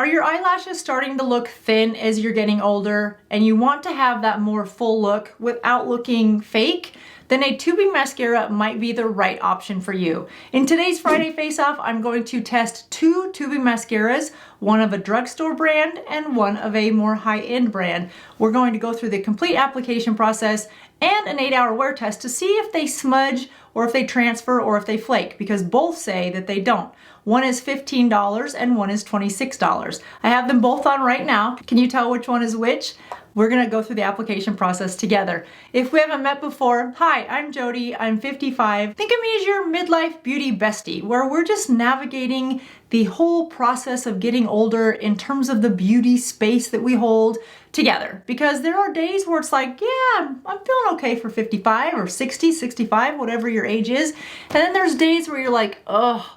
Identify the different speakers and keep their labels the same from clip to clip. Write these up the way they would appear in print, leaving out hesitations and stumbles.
Speaker 1: Are your eyelashes starting to look thin as you're getting older and you want to have that more full look without looking fake? Then a tubing mascara might be the right option for you. In today's Friday Face Off, I'm going to test two tubing mascaras, one of a drugstore brand and one of a more high-end brand. We're going to go through the complete application process and an 8-hour wear test to see if they smudge or if they transfer or if they flake, because both say that they don't. One is $15 and one is $26. I have them both on right now. Can you tell which one is which? We're gonna go through the application process together. If we haven't met before, hi, I'm Jody, I'm 55. Think of me as your midlife beauty bestie, where we're just navigating the whole process of getting older in terms of the beauty space that we hold together. Because there are days where it's like, yeah, I'm feeling okay for 55 or 60, 65, whatever your age is. And then there's days where you're like, oh,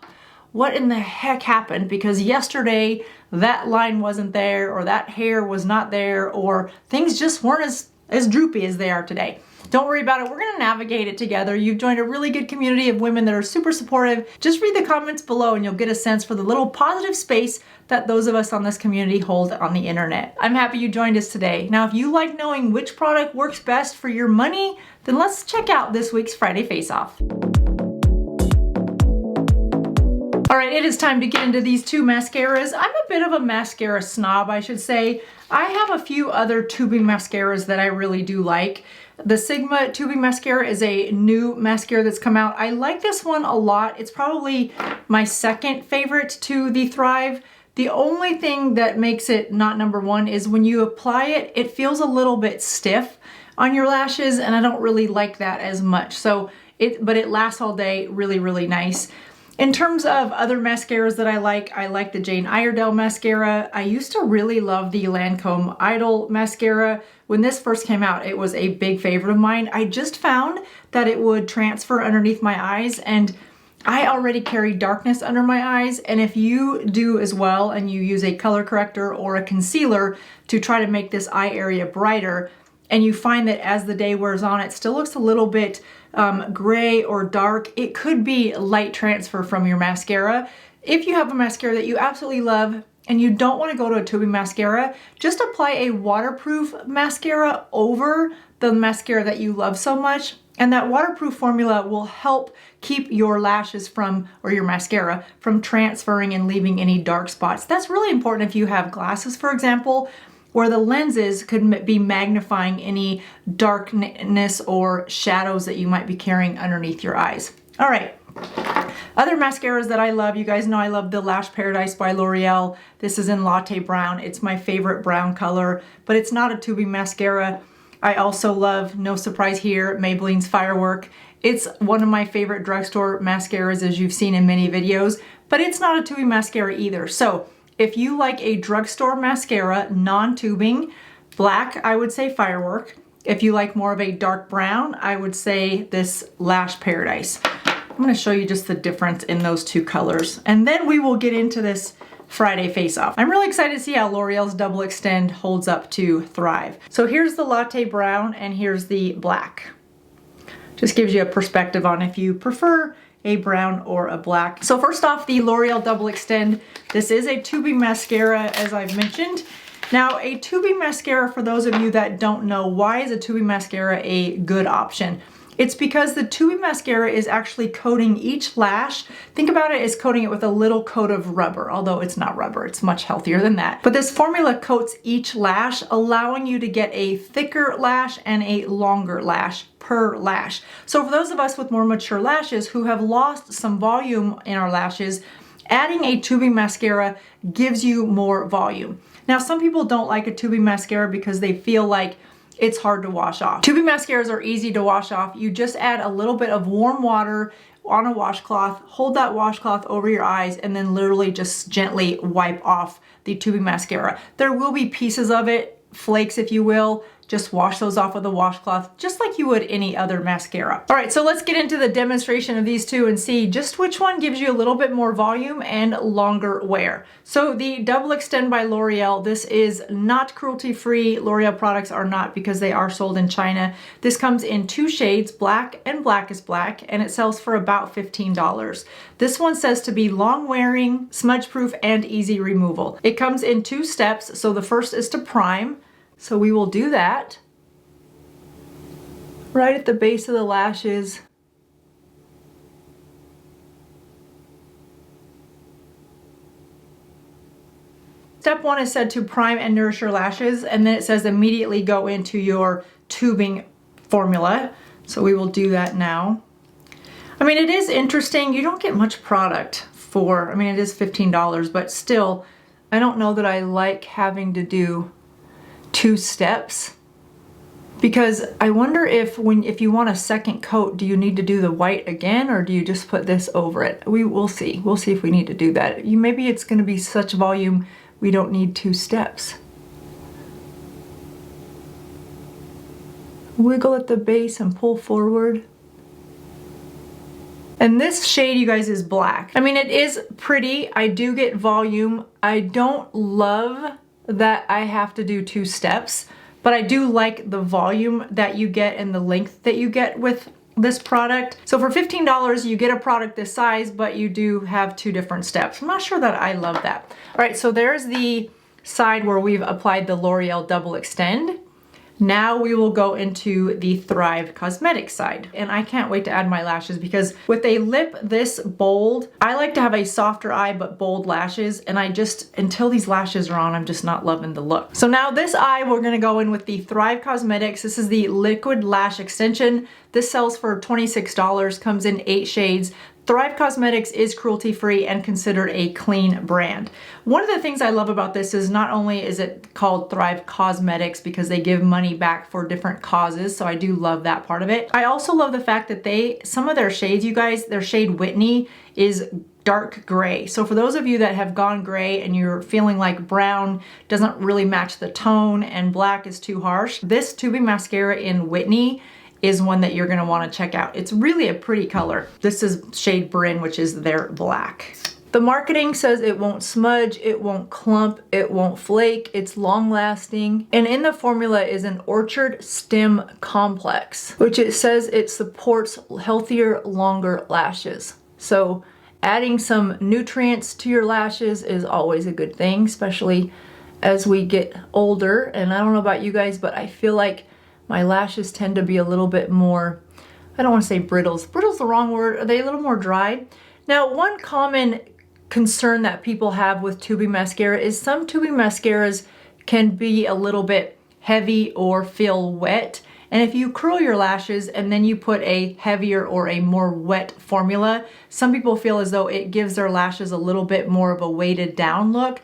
Speaker 1: what in the heck happened? Because yesterday that line wasn't there, or that hair was not there, or things just weren't as droopy as they are today. Don't worry about it. We're gonna navigate it together. You've joined a really good community of women that are super supportive. Just read the comments below and you'll get a sense for the little positive space that those of us on this community hold on the internet. I'm happy you joined us today. Now, if you like knowing which product works best for your money, then let's check out this week's Friday Face Off. All right, it is time to get into these two mascaras. I'm a bit of a mascara snob, I should say. I have a few other tubing mascaras that I really do like. The Sigma tubing mascara is a new mascara that's come out. I like this one a lot. It's probably my second favorite to the Thrive. The only thing that makes it not number one is when you apply it, it feels a little bit stiff on your lashes, and I don't really like that as much. But it lasts all day, really, really nice. In terms of other mascaras that I like the Jane Iredale mascara. I used to really love the Lancome Idol mascara. When this first came out, it was a big favorite of mine. I just found that it would transfer underneath my eyes, and I already carry darkness under my eyes, and if you do as well and you use a color corrector or a concealer to try to make this eye area brighter, and you find that as the day wears on, it still looks a little bit gray or dark, it could be light transfer from your mascara. If you have a mascara that you absolutely love and you don't want to go to a tubing mascara, just apply a waterproof mascara over the mascara that you love so much. And that waterproof formula will help keep your lashes from, or your mascara, from transferring and leaving any dark spots. That's really important if you have glasses, for example, where the lenses could be magnifying any darkness or shadows that you might be carrying underneath your eyes. All right, other mascaras that I love, you guys know I love the Lash Paradise by L'Oreal. This is in Latte Brown. It's my favorite brown color, but it's not a tubing mascara. I also love, no surprise here, Maybelline's Firework. It's one of my favorite drugstore mascaras, as you've seen in many videos, but it's not a tubing mascara either. So if you like a drugstore mascara, non-tubing, black, I would say Firework. If you like more of a dark brown, I would say this Lash Paradise. I'm gonna show you just the difference in those two colors, and then we will get into this Friday Face Off. I'm really excited to see how L'Oreal's Double Extend holds up to Thrive. So here's the Latte Brown and here's the black. Just gives you a perspective on if you prefer a brown or a black. So first off, the L'Oreal Double Extend. This is a tubing mascara, as I've mentioned. Now, a tubing mascara, for those of you that don't know, why is a tubing mascara a good option? It's because the tubing mascara is actually coating each lash. Think about it as coating it with a little coat of rubber, although it's not rubber, it's much healthier than that. But this formula coats each lash, allowing you to get a thicker lash and a longer lash per lash. So for those of us with more mature lashes who have lost some volume in our lashes, adding a tubing mascara gives you more volume. Now, some people don't like a tubing mascara because they feel like it's hard to wash off. Tubing mascaras are easy to wash off. You just add a little bit of warm water on a washcloth, hold that washcloth over your eyes, and then literally just gently wipe off the tubing mascara. There will be pieces of it, flakes if you will. just wash those off with a washcloth, just like you would any other mascara. All right, so let's get into the demonstration of these two and see just which one gives you a little bit more volume and longer wear. So the Double Extend by L'Oreal, this is not cruelty-free. L'Oreal products are not, because they are sold in China. This comes in 2 shades, black and blackest black, and it sells for about $15. This one says to be long wearing, smudge proof, and easy removal. It comes in 2 steps. So the first is to prime. So we will do that right at the base of the lashes. Step 1 is said to prime and nourish your lashes, and then it says immediately go into your tubing formula. So we will do that now. I mean, it is interesting. You don't get much product for, I mean, it is $15, but still, I don't know that I like having to do 2 steps, because I wonder if you want a second coat, do you need to do the white again, or do you just put this over it? We'll see. We'll see if we need to do that. Maybe it's going to be such volume we don't need 2 steps. Wiggle at the base and pull forward. And this shade, you guys, is black. I mean, it is pretty. I do get volume. I don't love that I have to do 2 steps, but I do like the volume that you get and the length that you get with this product. So for $15, you get a product this size, but you do have 2 different steps. I'm not sure that I love that. All right, so there's the side where we've applied the L'Oreal Double Extend. Now we will go into the Thrive Causemetics side. And I can't wait to add my lashes, because with a lip this bold, I like to have a softer eye but bold lashes, and I just, until these lashes are on, I'm just not loving the look. So now this eye, we're gonna go in with the Thrive Causemetics. This is the Liquid Lash Extension. This sells for $26, comes in 8 shades. Thrive Causemetics is cruelty-free and considered a clean brand. One of the things I love about this is not only is it called Thrive Causemetics because they give money back for different causes, so I do love that part of it. I also love the fact that some of their shades, you guys, their shade Whitney is dark gray. So for those of you that have gone gray and you're feeling like brown doesn't really match the tone and black is too harsh, this tubing mascara in Whitney is one that you're gonna wanna check out. It's really a pretty color. This is shade Bryn, which is their black. The marketing says it won't smudge, it won't clump, it won't flake, it's long lasting. And in the formula is an orchard stem complex, which it says it supports healthier, longer lashes. So adding some nutrients to your lashes is always a good thing, especially as we get older. And I don't know about you guys, but I feel like my lashes tend to be a little bit more, I don't want to say brittles. Brittle's the wrong word. Are they a little more dry? Now, one common concern that people have with tubing mascara is some tubing mascaras can be a little bit heavy or feel wet. And if you curl your lashes and then you put a heavier or a more wet formula, some people feel as though it gives their lashes a little bit more of a weighted down look.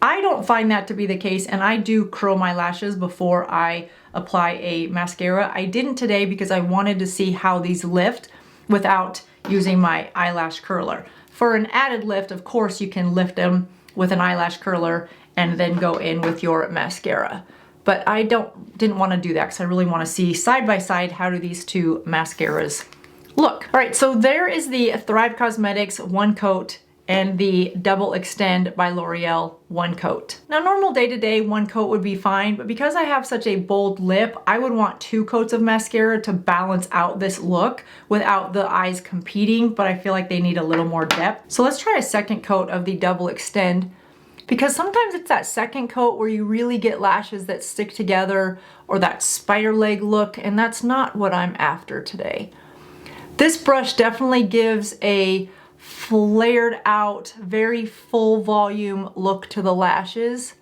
Speaker 1: I don't find that to be the case, and I do curl my lashes before I apply a mascara. I didn't today because I wanted to see how these lift without using my eyelash curler. For an added lift, of course, you can lift them with an eyelash curler and then go in with your mascara. But I didn't want to do that because I really want to see side by side how do these 2 mascaras look. All right, so there is the Thrive Causemetics 1 coat and the Double Extend by L'Oreal 1 coat. Now, normal day-to-day 1 coat would be fine, but because I have such a bold lip, I would want 2 coats of mascara to balance out this look without the eyes competing, but I feel like they need a little more depth. So let's try a 2nd coat of the Double Extend, because sometimes it's that 2nd coat where you really get lashes that stick together or that spider leg look, and that's not what I'm after today. This brush definitely gives a flared out, very full volume look to the lashes.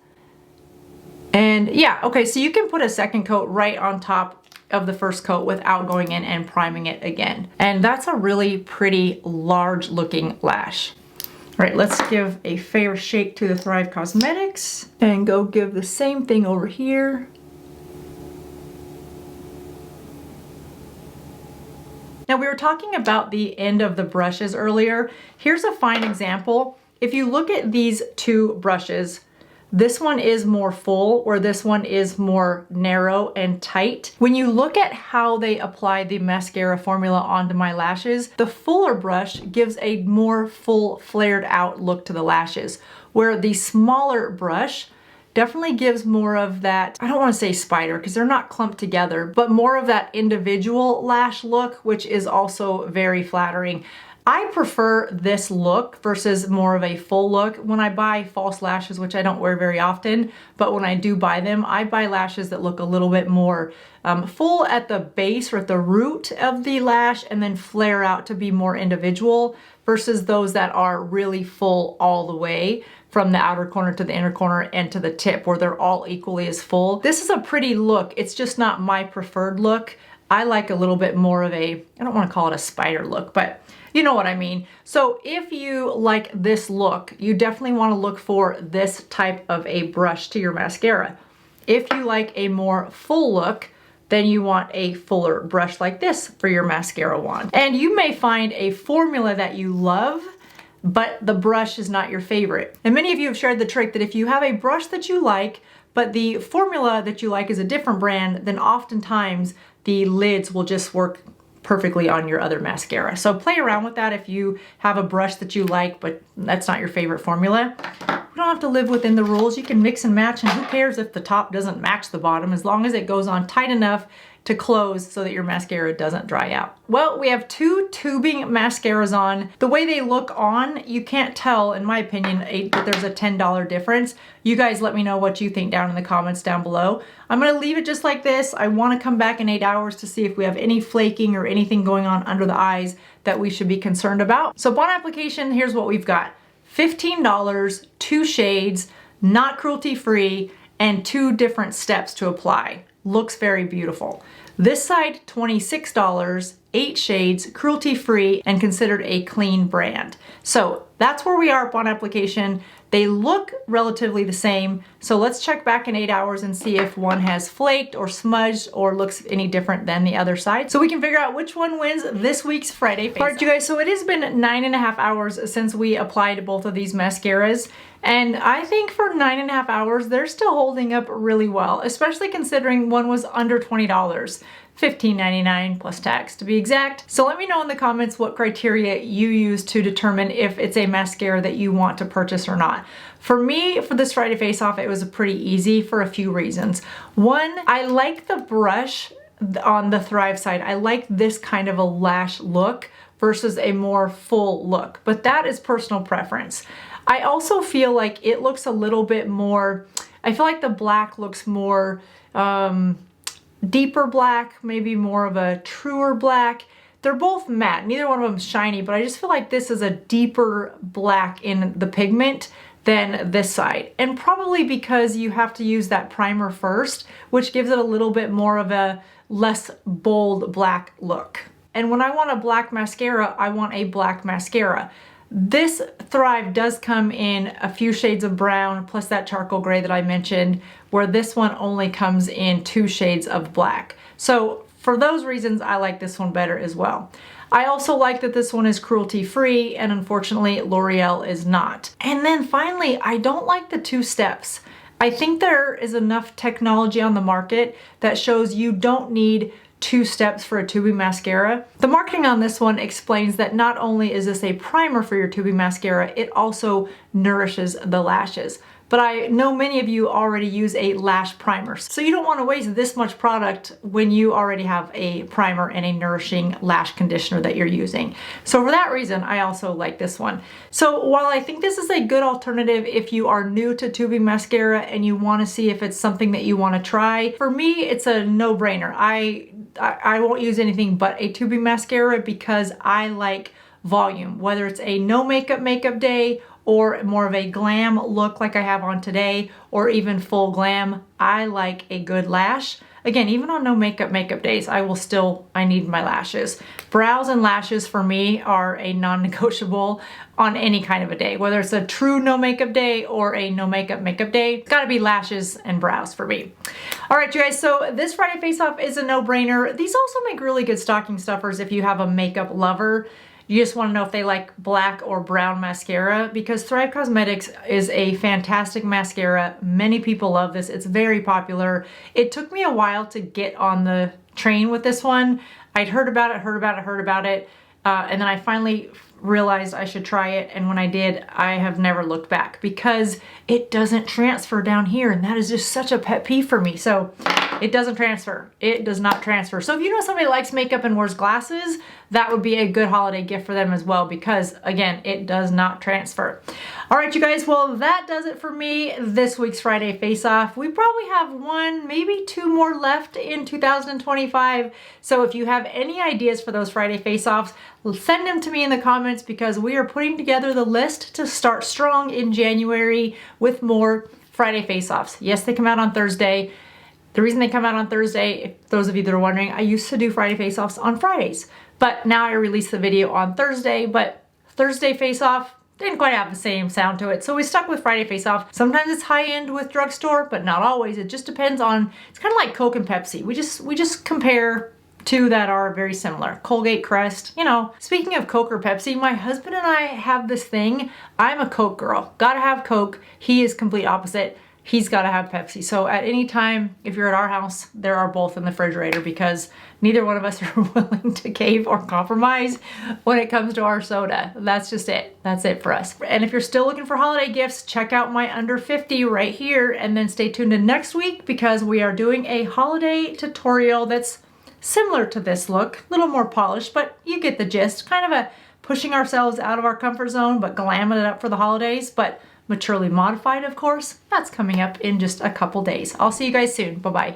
Speaker 1: And yeah, okay, so you can put a 2nd coat right on top of the 1st coat without going in and priming it again. And that's a really pretty large looking lash. All right, let's give a fair shake to the Thrive Causemetics and go give the same thing over here. Now, we were talking about the end of the brushes earlier. Here's a fine example. If you look at these 2 brushes, This one is more full, where this one is more narrow and tight. When you look at how they apply the mascara formula onto my lashes, the fuller brush gives a more full flared out look to the lashes, where the smaller brush definitely gives more of that, I don't want to say spider because they're not clumped together, but more of that individual lash look, which is also very flattering. I prefer this look versus more of a full look. When I buy false lashes, which I don't wear very often, but when I do buy them, I buy lashes that look a little bit more full at the base or at the root of the lash and then flare out to be more individual versus those that are really full all the way from the outer corner to the inner corner and to the tip where they're all equally as full. This is a pretty look. It's just not my preferred look. I like a little bit more of a, I don't want to call it a spider look, but you know what I mean. So if you like this look, you definitely want to look for this type of a brush to your mascara. If you like a more full look, then you want a fuller brush like this for your mascara wand. And you may find a formula that you love, but the brush is not your favorite. And many of you have shared the trick that if you have a brush that you like, but the formula that you like is a different brand, then oftentimes the lids will just work perfectly on your other mascara. So play around with that if you have a brush that you like, but that's not your favorite formula. You don't have to live within the rules. You can mix and match, and who cares if the top doesn't match the bottom, as long as it goes on tight enough to close so that your mascara doesn't dry out. Well, we have two tubing mascaras on. The way they look on, you can't tell, in my opinion, that there's a $10 difference. You guys let me know what you think down in the comments down below. I'm gonna leave it just like this. I wanna come back in 8 hours to see if we have any flaking or anything going on under the eyes that we should be concerned about. So upon application, here's what we've got. $15, 2 shades, not cruelty free, and 2 different steps to apply. Looks very beautiful. This side, $26, 8 shades, cruelty free, and considered a clean brand. So that's where we are upon application. They look relatively the same. So let's check back in 8 hours and see if one has flaked or smudged or looks any different than the other side, so we can figure out which one wins this week's Friday face-off. All right, you guys, so it has been 9.5 hours since we applied both of these mascaras. And I think for 9.5 hours, they're still holding up really well, especially considering one was under $20, $15.99 plus tax to be exact. So let me know in the comments what criteria you use to determine if it's a mascara that you want to purchase or not. For me, for this Friday face-off, it was pretty easy for a few reasons. One, I like the brush on the Thrive side. I like this kind of a lash look versus a more full look, but that is personal preference. I also feel like it looks a little bit more, I feel like the black looks more deeper black, maybe more of a truer black. They're both matte, neither one of them is shiny, but I just feel like this is a deeper black in the pigment than this side. And probably because you have to use that primer first, which gives it a little bit more of a less bold black look. And when I want a black mascara, I want a black mascara. This Thrive does come in a few shades of brown plus that charcoal gray that I mentioned, where this one only comes in 2 shades of black. So for those reasons, I like this one better as well. I also like that this one is cruelty free, and unfortunately L'Oreal is not. And then finally, I don't like the 2 steps. I think there is enough technology on the market that shows you don't need 2 steps for a tubing mascara. The marketing on this one explains that not only is this a primer for your tubing mascara, it also nourishes the lashes. But I know many of you already use a lash primer, so you don't want to waste this much product when you already have a primer and a nourishing lash conditioner that you're using. So for that reason, I also like this one. So while I think this is a good alternative if you are new to tubing mascara and you want to see if it's something that you want to try, for me, it's a no-brainer. I won't use anything but a tubing mascara because I like volume, whether it's a no makeup day or more of a glam look like I have on today, or even full glam. I like a good lash. Again, even on no makeup days, I need my lashes. Brows and lashes for me are a non-negotiable on any kind of a day, whether it's a true no makeup day or a no makeup day. It's gotta be lashes and brows for me. All right, you guys, so this Friday face-off is a no-brainer. These also make really good stocking stuffers if you have a makeup lover. you just want to know if they like black or brown mascara, because Thrive Causemetics is a fantastic mascara. Many people love this. It's very popular. It took me a while to get on the train with this one. I'd heard about it, and then I finally realized I should try it, and when I did, I have never looked back because it doesn't transfer down here, and that is just such a pet peeve for me. So it doesn't transfer. It does not transfer. So if you know somebody likes makeup and wears glasses, that would be a good holiday gift for them as well, because again, it does not transfer. All right, you guys, well, that does it for me this week's Friday Face Off. We probably have one, maybe two more left in 2025. So if you have any ideas for those Friday Face Offs, send them to me in the comments, because we are putting together the list to start strong in January with more Friday Face Offs. Yes, they come out on Thursday. The reason they come out on Thursday, if those of you that are wondering, I used to do Friday Face Offs on Fridays, but now I release the video on Thursday. But Thursday Face Off didn't quite have the same sound to it, so we stuck with Friday Face Off. Sometimes it's high end with drugstore, but not always. It just depends on, it's kind of like Coke and Pepsi. We just compare two that are very similar. Colgate, Crest, you know. Speaking of Coke or Pepsi, my husband and I have this thing. I'm a Coke girl. Gotta have Coke. He is complete opposite. He's gotta have Pepsi. So at any time, if you're at our house, there are both in the refrigerator, because neither one of us are willing to cave or compromise when it comes to our soda. That's just it. That's it for us. And if you're still looking for holiday gifts, check out my under 50 right here, and then stay tuned to next week, because we are doing a holiday tutorial that's similar to this look, a little more polished, but you get the gist. Kind of a pushing ourselves out of our comfort zone, but glamming it up for the holidays, but maturely modified, of course. That's coming up in just a couple days. I'll see you guys soon. Bye-bye.